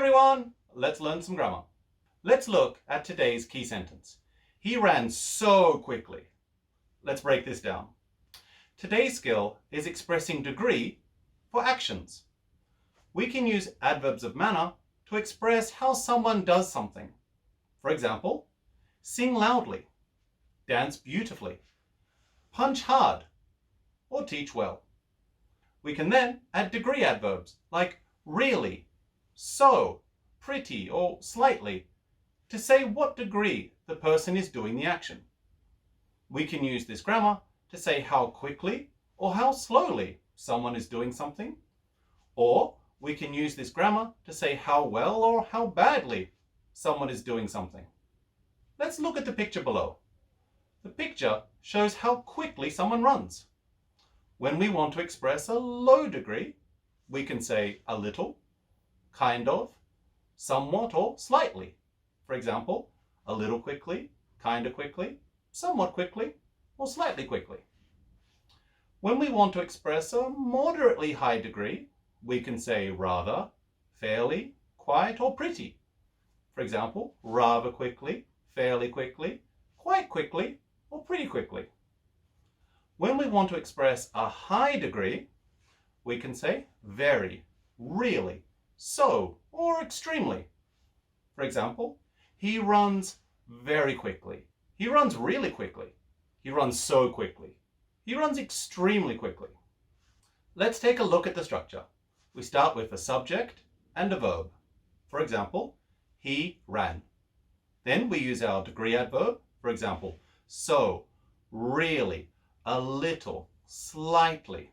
everyone! Let's learn some grammar. Let's look at today's key sentence. He ran so quickly. Let's break this down. Today's skill is expressing degree for actions. We can use adverbs of manner to express how someone does something. For example, sing loudly, dance beautifully, punch hard, or teach well. We can then add degree adverbs like really, so, pretty, or slightly to say what degree the person is doing the action. We can use this grammar to say how quickly or how slowly someone is doing something, or we can use this grammar to say how well or how badly someone is doing something. Let's look at the picture below. The picture shows how quickly someone runs. When we want to express a low degree, we can say a little, kind of, somewhat, or slightly. For example, a little quickly, kind of quickly, somewhat quickly, or slightly quickly. When we want to express a moderately high degree, we can say rather, fairly, quite, or pretty. For example, rather quickly, fairly quickly, quite quickly, or pretty quickly. When we want to express a high degree, we can say very, really, so, or extremely. For example, he runs very quickly. He runs really quickly. He runs so quickly. He runs extremely quickly. Let's take a look at the structure. We start with a subject and a verb. For example, he ran. Then we use our degree adverb. For example, so, really, a little, slightly.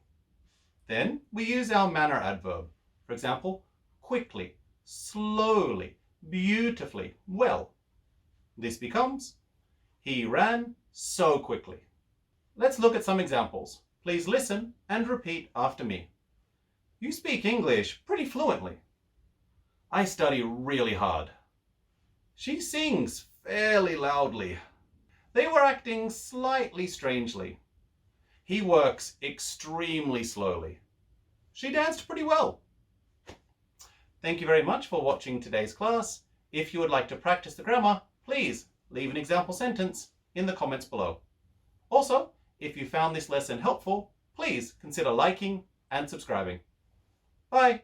Then we use our manner adverb. For example, quickly, slowly, beautifully, well. This becomes, he ran so quickly. Let's look at some examples. Please listen and repeat after me. You speak English pretty fluently. I study really hard. She sings fairly loudly. They were acting slightly strangely. He works extremely slowly. She danced pretty well. Thank you very much for watching today's class. If you would like to practice the grammar, please leave an example sentence in the comments below. Also, if you found this lesson helpful, please consider liking and subscribing. Bye.